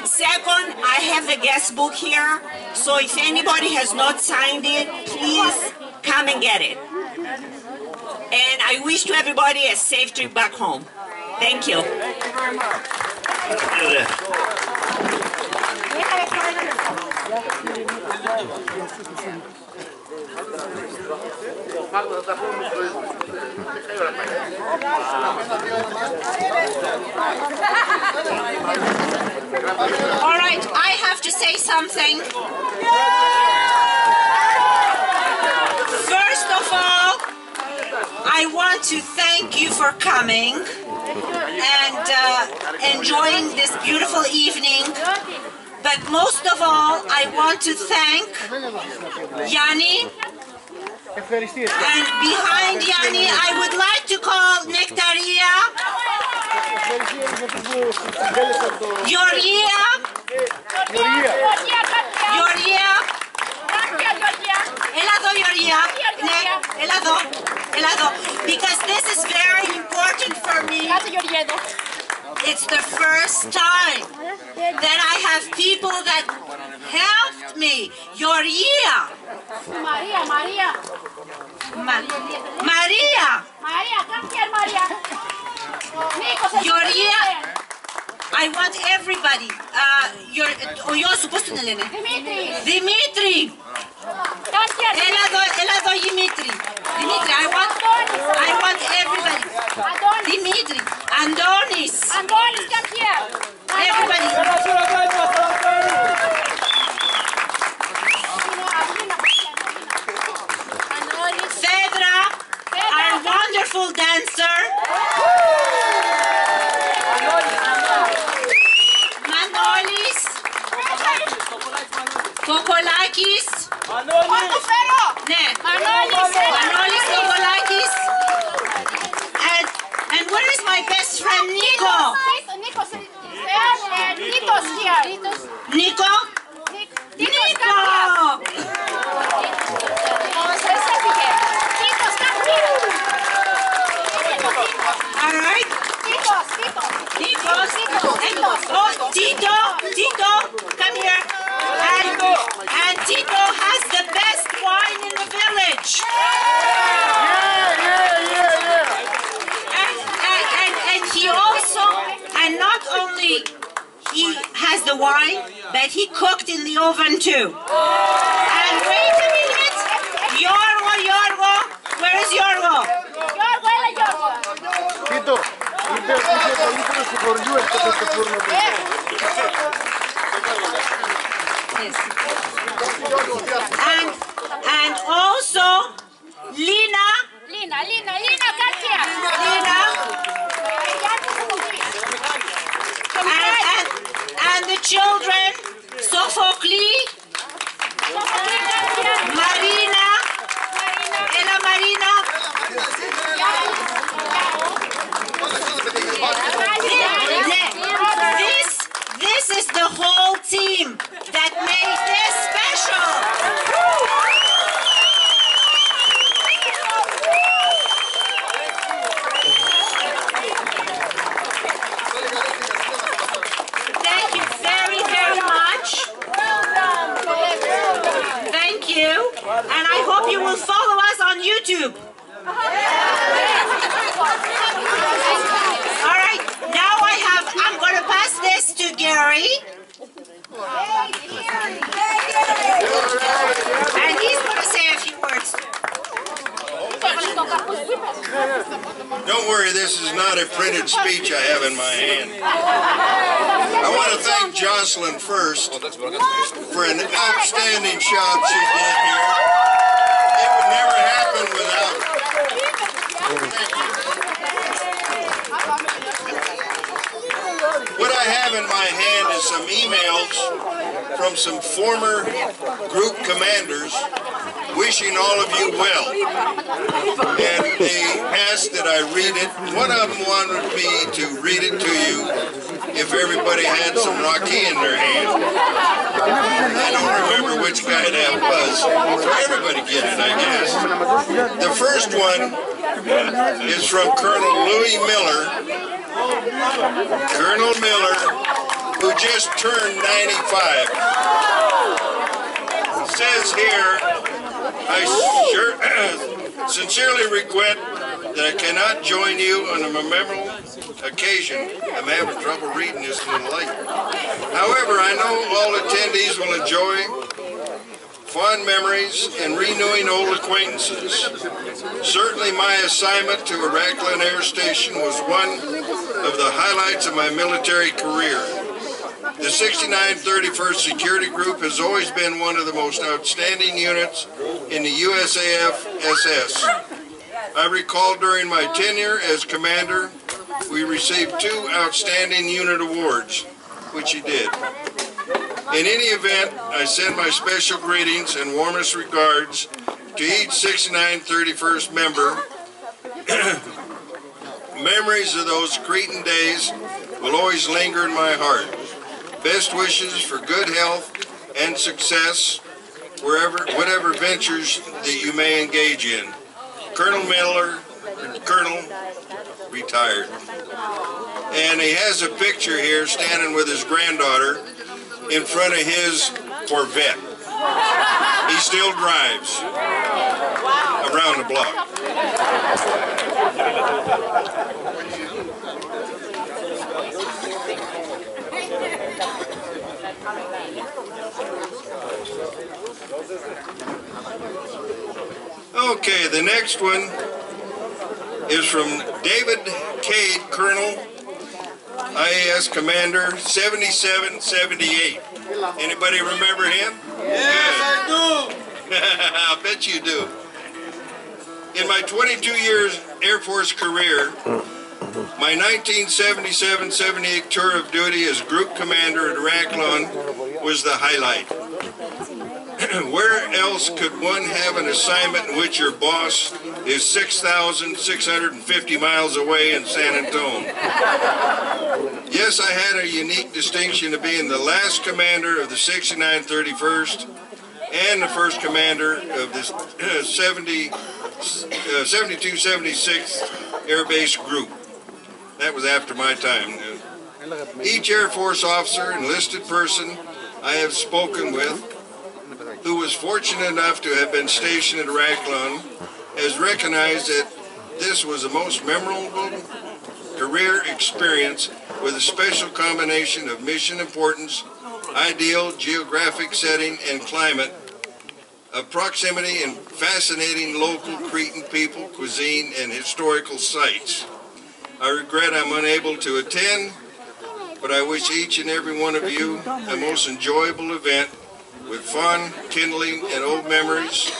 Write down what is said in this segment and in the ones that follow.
Second, I have the guest book here, so if anybody has not signed it, please come and get it. And I wish to everybody a safe trip back home. Thank you. Thank you very much. All right, I have to say something. First of all, I want to thank you for coming and enjoying this beautiful evening. But most of all, I want to thank Yanni. And behind Yanni, I would like to call Nectaria, Georgia, Elado, Georgia, Elado, because this is very important for me. It's the first time that I have people that helped me. Georgia. Maria. Georgia. I want everybody. You're supposed to know. Dimitri. Elado Dimitri. I want everybody. Dimitri. Andonis, come here. Everybody. Fedra, our wonderful dancer. Manolis. Kokolakis. Manolis Kokolakis. And where is my best friend Nico? Nico's here. Nico? Nico! All right. Oh, Tito, come here. And Tito has the best wine in the village. And he also, and not only he has the wine, but he cooked in the oven too. And wait a minute, Yorgo, where is Yorgo? Tito, and also Lina, come here. Lina. And the children, Sophocles, Marina, Ella Marina. This is the whole team that made this special. Thank you very, very much. Thank you. And I hope you will follow us on YouTube. All right, now I'm going to pass this to Gary. And he's going to say a few words. Don't worry, this is not a printed speech I have in my hand. I want to thank Jocelyn first for an outstanding job she did here. It would never happen without her. What I have in my hand is some emails from some former group commanders wishing all of you well. And they asked that I read it. One of them wanted me to read it to you if everybody had some Rocky in their hand. I don't remember which guy that was. Everybody get it, I guess. The first one is from Colonel Louis Miller. Colonel Miller who just turned 95. It says here, I sincerely regret that I cannot join you on a memorable occasion. I'm having trouble reading this little light. However, I know all attendees will enjoy fond memories and renewing old acquaintances. Certainly my assignment to Iraqland Air Station was one of the highlights of my military career. The 69th 31st Security Group has always been one of the most outstanding units in the USAFSS. I recall during my tenure as commander, we received 2 outstanding unit awards, which he did. In any event, I send my special greetings and warmest regards to each 69th 31st member. Memories of those Cretan days will always linger in my heart. Best wishes for good health and success whatever ventures that you may engage in. Colonel Miller, Colonel, retired. And he has a picture here standing with his granddaughter in front of his Corvette. He still drives around the block. Okay, the next one is from David Cade, Colonel, IAS Commander, 7778. Anybody remember him? Yes, I do. I bet you do. In my 22 years Air Force career, my 1977-78 tour of duty as Group Commander at Iraqland was the highlight. Where else could one have an assignment in which your boss is 6,650 miles away in San Antonio? Yes, I had a unique distinction of being the last commander of the 69th 31st and the first commander of the 72-76th Air Base Group. That was after my time. Each Air Force officer, enlisted person I have spoken with, who was fortunate enough to have been stationed at Iraqland, has recognized that this was a most memorable career experience with a special combination of mission importance, ideal geographic setting and climate, of proximity and fascinating local Cretan people, cuisine, and historical sites. I regret I'm unable to attend, but I wish each and every one of you a most enjoyable event with fun, kindling, and old memories,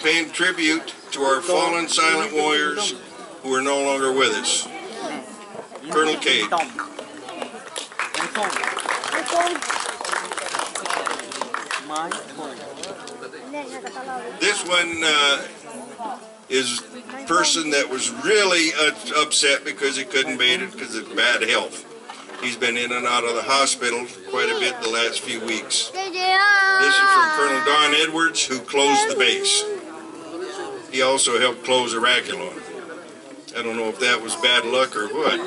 paying tribute to our fallen silent warriors who are no longer with us. Colonel Cade. This one is a person that was really upset because he couldn't make it because of bad health. He's been in and out of the hospital quite a bit the last few weeks. This is from Colonel Don Edwards, who closed the base. He also helped close Iraqland. I don't know if that was bad luck or what.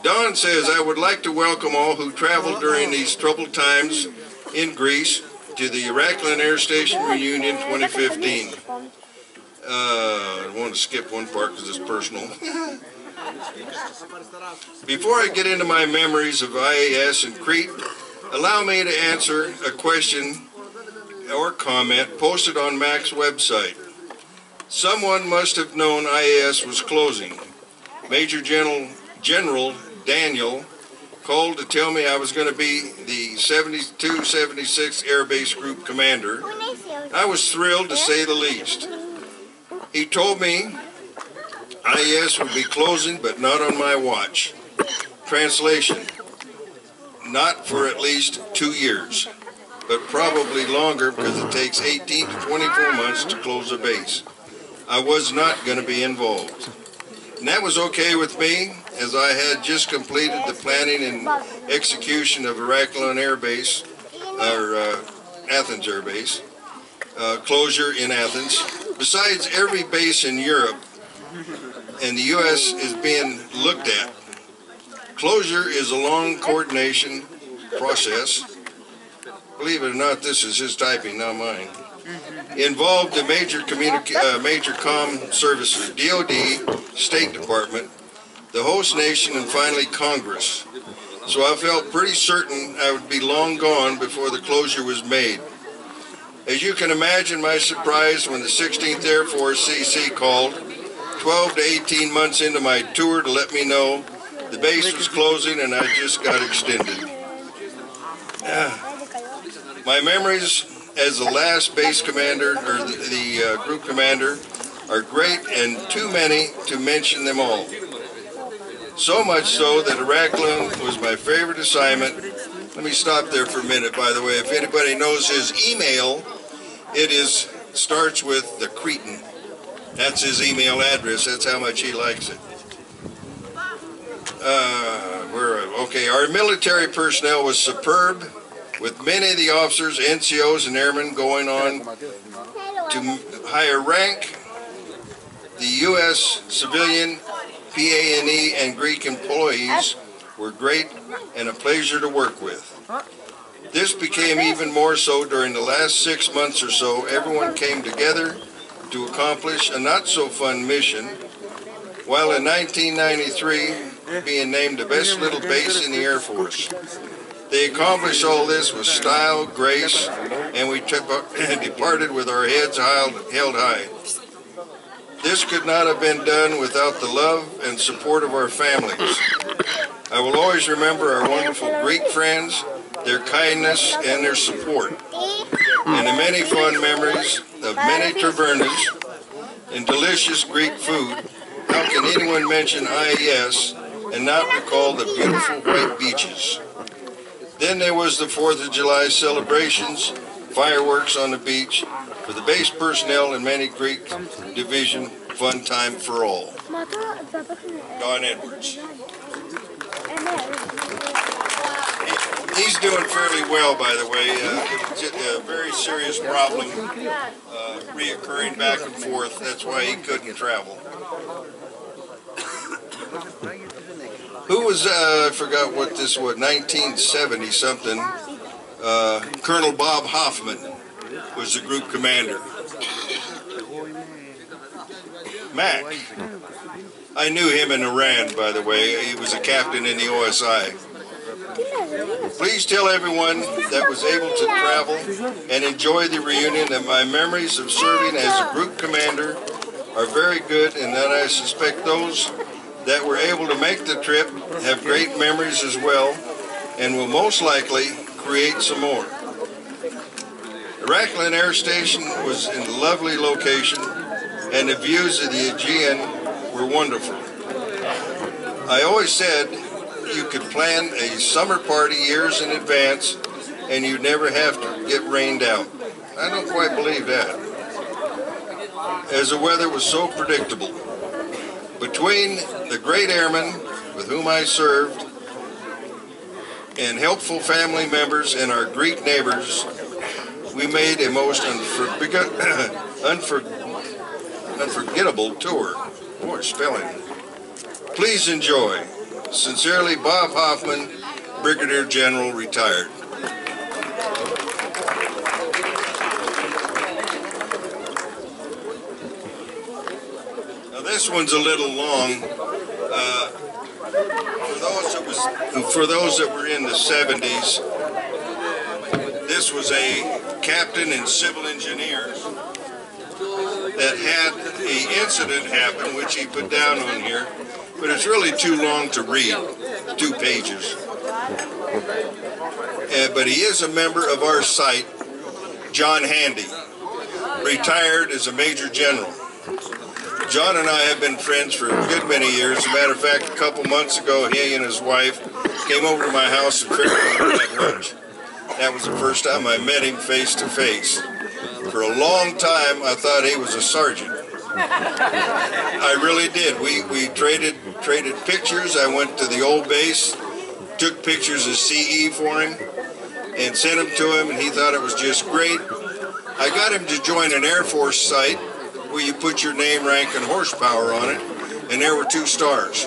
Don says, I would like to welcome all who traveled during these troubled times in Greece to the Iraqland Air Station Reunion 2015. I want to skip one part because it's personal. Before I get into my memories of IAS and Crete, allow me to answer a question or comment posted on Mac's website. Someone must have known IAS was closing. Major General Daniel called to tell me I was going to be the 72-76 Air Base Group Commander. I was thrilled, to say the least. He told me IAS would be closing, but not on my watch. Translation: not for at least 2 years, but probably longer because it takes 18 to 24 months to close a base. I was not going to be involved. And that was okay with me, as I had just completed the planning and execution of Iraqland Air Base, or Athens Air Base, closure in Athens. Besides, every base in Europe and the U.S. is being looked at Closure is a long coordination process. Believe it or not, this is his typing, not mine. Involved the major comm services, DOD, State Department, the host nation, and finally Congress. So I felt pretty certain I would be long gone before the closure was made. As you can imagine my surprise when the 16th Air Force CC called 12 to 18 months into my tour to let me know the base was closing and I just got extended. My memories as the last base commander, or the group commander, are great and too many to mention them all. So much so that Iraq was my favorite assignment. Let me stop there for a minute, by the way. If anybody knows his email, it starts with the Cretan. That's his email address. That's how much he likes it. Okay, our military personnel was superb, with many of the officers, NCOs, and airmen going on to higher rank. The U.S. civilian, PA&E, and Greek employees were great and a pleasure to work with. This became even more so during the last 6 months or so. Everyone came together to accomplish a not-so-fun mission, while in 1993 being named the best little base in the Air Force. They accomplished all this with style, grace, and we departed with our heads held high. This could not have been done without the love and support of our families. I will always remember our wonderful Greek friends, their kindness, and their support, and the many fond memories of many tavernas and delicious Greek food. How can anyone mention Ias and not recall the beautiful white beaches? Then there was the 4th of July celebrations, fireworks on the beach, for the base personnel and many Greek division, fun time for all. Don Edwards. He's doing fairly well, by the way. A very serious problem reoccurring back and forth. That's why he couldn't travel. Who was, I forgot what this was, 1970 something, Colonel Bob Hoffman was the group commander. Mac. I knew him in Iran, by the way. He was a captain in the OSI. Please tell everyone that was able to travel and enjoy the reunion that my memories of serving as a group commander are very good, and that I suspect those that were able to make the trip have great memories as well, and will most likely create some more. Iraqland Air Station was in a lovely location, and the views of the Aegean were wonderful. I always said you could plan a summer party years in advance and you'd never have to get rained out. I don't quite believe that, as the weather was so predictable. Between the great airmen with whom I served and helpful family members and our Greek neighbors, we made a most unforgettable tour. Boy, spelling. Please enjoy. Sincerely, Bob Hoffman, Brigadier General, retired. Now this one's a little long. For those that were in the 70s, this was a captain in civil engineers that had an incident happen, which he put down on here, but it's really too long to read, 2 pages. But he is a member of our site, John Handy, retired as a Major General. John and I have been friends for a good many years. As a matter of fact, a couple months ago, he and his wife came over to my house and treated me to lunch. That was the first time I met him face to face. For a long time, I thought he was a sergeant. I really did. We traded pictures. I went to the old base, took pictures of CE for him, and sent them to him, and he thought it was just great. I got him to join an Air Force site where you put your name, rank, and horsepower on it, and there were 2 stars.